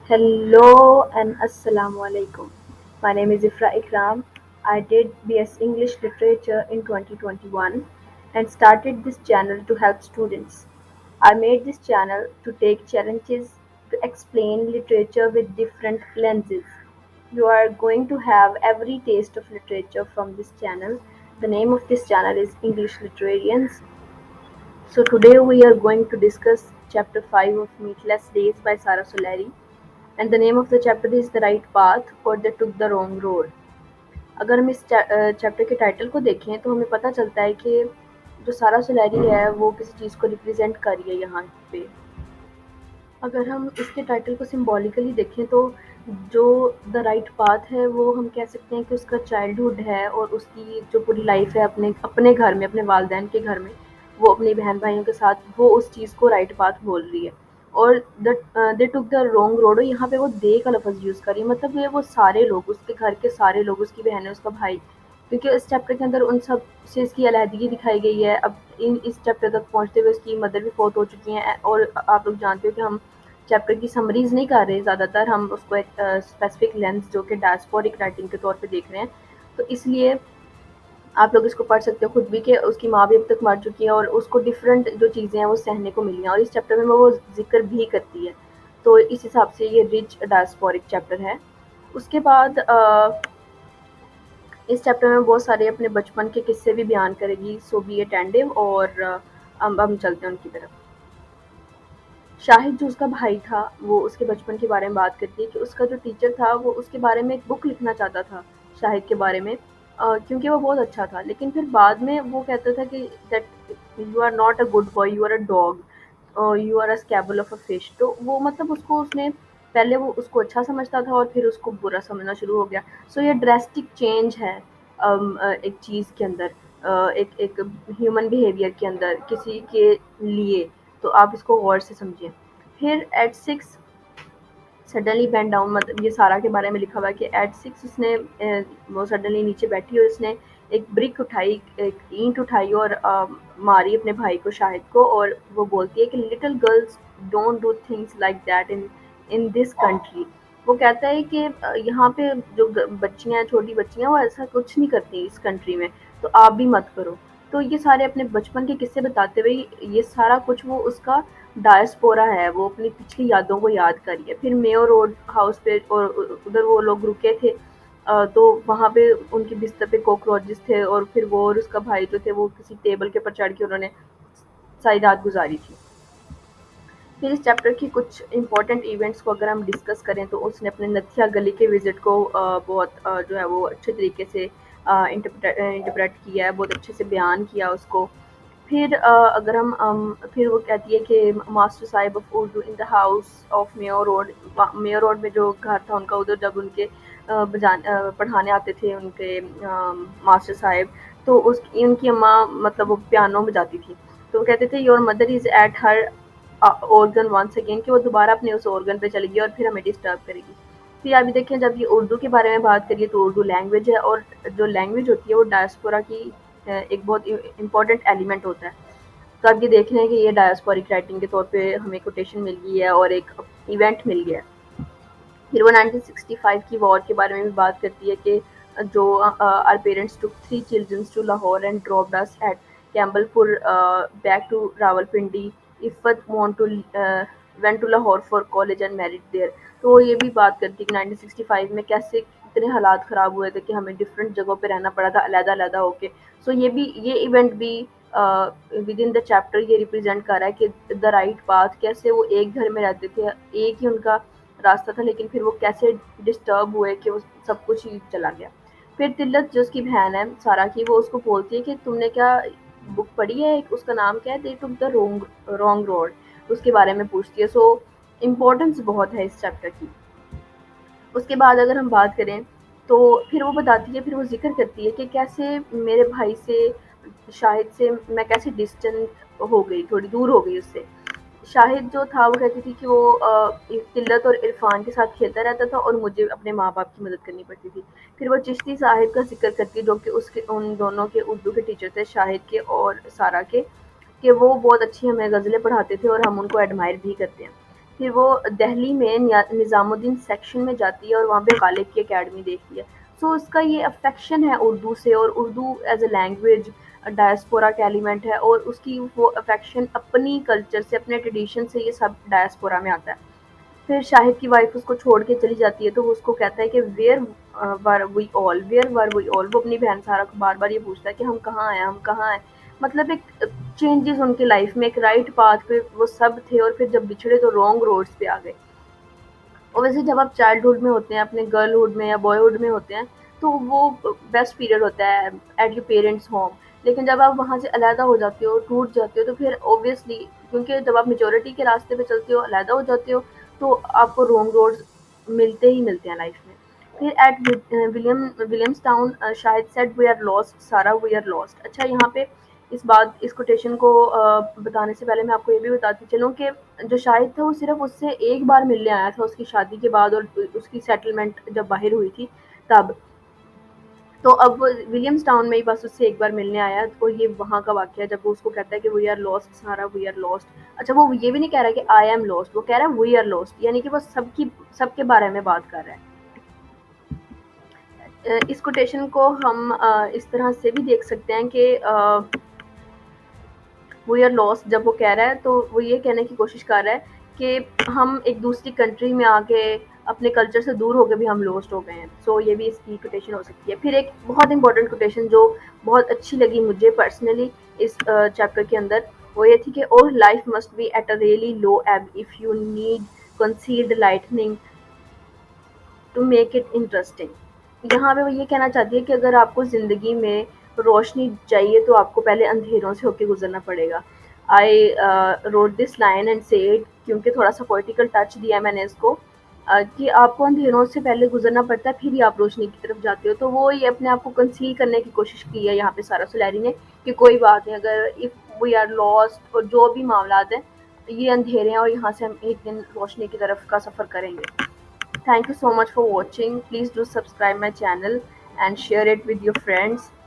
Hello and Assalamu alaikum. My name is Ifra Ikram. I did BS English Literature in 2021 and started this channel to help students. I made this channel to take challenges to explain literature with different lenses. You are going to have every taste of literature from this channel. The name of this channel is English Literarians. So today we are going to discuss chapter 5 of Meatless Days by Sarah Soleri. And the name of the chapter is The Right Path or They Took the Wrong Road. अगर हम इस chapter के title को देखें तो हमें पता चलता है कि जो सारा सोलैरी है वो किसी चीज़ को रिप्रेजेंट कर रही है यहाँ पे। अगर हम इसके टाइटल को सिम्बॉलिकली देखें तो जो द राइट पाथ है वो हम कह सकते हैं कि उसका चाइल्डहुड है और उसकी जो पूरी लाइफ है अपने अपने घर में, अपने वालदैन के घर में, वो अपने बहन भाइयों के साथ वो उस चीज़ को राइट पाथ बोल रही है। और दे टुक द रॉन्ग रोड, यहाँ पे वो दे का लफ्ज़ यूज़ कर रही है, मतलब ये वो सारे लोग, उसके घर के सारे लोग, उसकी बहन है, उसका भाई, क्योंकि इस चैप्टर के अंदर उन सब से इसकी अलहदगी दिखाई गई है। अब इस चैप्टर तक पहुँचते हुए उसकी मदर भी फौत हो चुकी हैं और आप लोग जानते हो कि हम चैप्टर की समरीज नहीं कर रहे, ज़्यादातर हम उसको एक स्पेसिफिक लेंस जो कि डायस्पोरिक राइटिंग के तौर पे देख रहे हैं। तो इसलिए आप लोग इसको पढ़ सकते हो खुद भी कि उसकी माँ भी अब तक मर चुकी है और उसको डिफरेंट जो चीज़ें हैं वो सहने को मिली हैं और इस चैप्टर में वो जिक्र भी करती है। तो इस हिसाब से ये रिच डायस्पोरिक चैप्टर है। उसके बाद इस चैप्टर में बहुत सारे अपने बचपन के किस्से भी बयान करेगी, सो बी अटेंटिव। और अब हम चलते हैं उनकी तरफ। शाहिद जो उसका भाई था वो उसके बचपन के बारे में बात करती है कि उसका जो टीचर था वो उसके बारे में एक बुक लिखना चाहता था शाहिद के बारे में, क्योंकि वो बहुत अच्छा था। लेकिन फिर बाद में वो कहता था कि that you are not a good boy, you are a dog, you are a scale of a fish. तो वो मतलब उसको उसने पहले वो उसको अच्छा समझता था और फिर उसको बुरा समझना शुरू हो गया। सो ये ड्रेस्टिक चेंज है एक चीज़ के अंदर, एक एक ह्यूमन बिहेवियर के अंदर किसी के लिए। तो आप इसको गौर से समझिए। फिर at six suddenly bend down, मतलब ये सारा के बारे में लिखा हुआ है कि एट सिक्स उसने वो सडनली नीचे बैठी और उसने एक ब्रिक उठाई, एक ईंट उठाई और मारी अपने भाई को, शाहिद को। और वो बोलती है कि little girls don't do things like that in in this country. वो कहता है कि यहाँ पे जो बच्चियाँ हैं, छोटी बच्चियाँ, वो ऐसा कुछ नहीं करती इस कंट्री में, तो आप भी मत करो। तो ये सारे अपने बचपन के किस्से बताते हुए ये सारा कुछ वो उसका डायस्पोरा है, वो अपनी पिछली यादों को याद कर रही है। फिर मेयो रोड हाउस पे और उधर वो लोग रुके थे, तो वहाँ पे उनके बिस्तर पे कॉकरोचेस थे और फिर वो और उसका भाई जो थे वो किसी टेबल के ऊपर चढ़ के उन्होंने सारी रात गुजारी थी। फिर इस चैप्टर की कुछ इंपॉर्टेंट इवेंट्स को अगर हम डिस्कस करें तो उसने अपने नथिया गली के विजिट को बहुत जो है वो अच्छे तरीके से इंटरप्रेट किया है, बहुत अच्छे से बयान किया उसको। फिर अगर हम फिर वो कहती है कि master Sahib of Urdu in the house of Mayo road, Mayo road में जो घर था उनका, उधर जब उनके पढ़ाने आते थे उनके मास्टर साहिब, तो उस उनकी अम्मा मतलब वो पियानो बजाती थी। तो वो कहते थे your mother is at her organ once again, कि वो दोबारा अपने उस ऑर्गन पे चलेगी और फिर हमें डिस्टर्ब करेगी। फिर अभी देखें, जब ये उर्दू के बारे में बात करिए तो उर्दू लैंग्वेज है और जो लैंग्वेज होती है वो डायस्पोरा की एक बहुत इम्पॉर्टेंट एलिमेंट होता है। तो आप ये देख रहे हैं कि ये डायस्पोरिक राइटिंग के तौर पे हमें कोटेशन मिल गई है और एक इवेंट मिल गया है। फिर वो 1965 की वॉर के बारे में भी बात करती है कि जो our parents took 3 childrens to Lahore and dropped us at Campbellpur back to Rawalpindi, Iffat want to went to Lahore for college and married there. तो वो ये भी बात करती है कि 1965 में कैसे इतने हालात ख़राब हुए थे कि हमें डिफरेंट जगहों पे रहना पड़ा था अलग-अलग होके। सो ये इवेंट भी विद इन द चैप्टर ये रिप्रेजेंट कर रहा है कि द राइट पाथ, कैसे वो एक घर में रहते थे, एक ही उनका रास्ता था, लेकिन फिर वो कैसे डिस्टर्ब हुए कि वो सब कुछ ही चला गया। फिर तिल्लत जो उसकी बहन है सारा की, वो उसको बोलती है कि तुमने क्या बुक पढ़ी है, उसका नाम क्या है, दे टुक द रॉन्ग रोड, उसके बारे में पूछती है। सो इम्पोर्टेंस बहुत है इस चैप्टर की। उसके बाद अगर हम बात करें तो फिर वो बताती है, फिर वो जिक्र करती है कि कैसे मेरे भाई से, शाहिद से मैं कैसे डिस्टेंट हो गई, थोड़ी दूर हो गई उससे। शाहिद जो था वो कहती थी कि वो तिल्लत और इरफान के साथ खेलता रहता था और मुझे अपने माँ बाप की मदद करनी पड़ती थी। फिर वो चिश्ती साहिब का जिक्र करती है जो कि उसके उन दोनों के उर्दू के टीचर थे, शाहिद के और सारा के, कि वो बहुत अच्छी हमें गज़लें पढ़ाते थे और हम उनको एडमायर भी करते हैं। پھر وہ دہلی میں نظام الدین سیکشن میں جاتی ہے اور وہاں پہ غالب کی اکیڈمی دیکھتی ہے. سو اس کا یہ افیکشن ہے اردو سے، اور Urdu as a language diaspora کا ایلیمنٹ ہے، اور اس کی وہ افیکشن اپنی کلچر سے، اپنے ٹریڈیشن سے، یہ سب ڈائسپورا میں آتا ہے. پھر شاہد کی وائف اس کو چھوڑ کے چلی جاتی ہے تو وہ اس کو کہتا ہے کہ ویئر ور وی آل. وہ اپنی بہن سارا کو بار بار یہ پوچھتا ہے کہ ہم کہاں ہیں، ہم کہاں ہیں. مطلب ایک چینجز ان کی لائف میں، ایک رائٹ پاتھ پہ وہ سب تھے، اور پھر جب بچھڑے تو رانگ روڈس پہ آ گئے. اور ویسے جب آپ چائلڈ ہوڈ میں ہوتے ہیں، اپنے گرل ہوڈ میں یا بوائے ہوڈ میں ہوتے ہیں، تو وہ بیسٹ پیریڈ ہوتا ہے ایٹ یور پیرنٹس ہوم. لیکن جب آپ وہاں سے علیحدہ ہو جاتے ہو، ٹوٹ جاتے ہو، تو پھر اوبیسلی، کیونکہ جب آپ میجورٹی کے راستے پہ چلتے ہو، علیحدہ ہو جاتے ہو، تو آپ کو رونگ روڈز ملتے ہی ملتے ہیں لائف میں. پھر ایٹ ولیم ٹاؤن شاہد سیٹ وی آر لاسٹ سارا وی آر لاسٹ. اچھا، یہاں پہ اس کوٹیشن کو بتانے سے پہلے میں آپ کو یہ بھی بتاتی چلوں کہ جو شاہد تھا وہ صرف اس سے ایک بار ملنے آیا تھا اس کی شادی کے بعد، اور اس کی سیٹلمنٹ جب باہر ہوئی تھی تب. تو اب وہ ولیم ٹاؤن میں ہی بس اس سے ایک بار ملنے آیا. تو یہ وہاں کا واقعہ ہے جب وہ اس کو کہتا ہے کہ وی آر لاسٹ سارا وی آر لاسٹ. اچھا، وہ یہ بھی نہیں کہہ رہا کہ آئی ایم لاسٹ، وہ کہہ رہا ہے وی آر لاسٹ، یعنی کہ وہ سب کے بارے میں بات کر رہا ہے. اس کوٹیشن کو ہم اس طرح سے بھی دیکھ سکتے ہیں کہ وی آر لاسٹ جب وہ کہہ رہا ہے تو وہ یہ کہنے کی کوشش کر رہا ہے کہ ہم ایک دوسری کنٹری میں آ کے اپنے کلچر سے دور ہو کے بھی ہم لوسٹ ہو گئے ہیں. سو یہ بھی اس کی کوٹیشن ہو سکتی ہے. پھر ایک بہت امپورٹنٹ کوٹیشن جو بہت اچھی لگی مجھے پرسنلی اس چیپٹر کے اندر، وہ یہ تھی کہ اور life must be at a really lovable if you need concealed lightning to make it interesting. یہاں پہ وہ یہ کہنا چاہتی ہے کہ اگر آپ کو زندگی میں روشنی چاہیے تو آپ کو پہلے اندھیروں سے ہو کے گزرنا پڑے گا. I wrote this line and say it, کیونکہ تھوڑا سا پولیٹیکل ٹچ دیا ہے میں نے اس کو، کہ آپ کو اندھیروں سے پہلے گزرنا پڑتا ہے، پھر ہی آپ روشنی کی طرف جاتے ہو. تو وہ یہ اپنے آپ کو کنسیل کرنے کی کوشش کی ہے یہاں پہ سارا سولیری نے، کہ کوئی بات نہیں، اگر اف وی آر لاسٹ اور جو بھی معاملات ہیں یہ اندھیرے ہیں، اور یہاں سے ہم ایک دن روشنی کی طرف کا سفر کریں گے. Thank you so much for watching. Please do subscribe my channel and share it with your friends.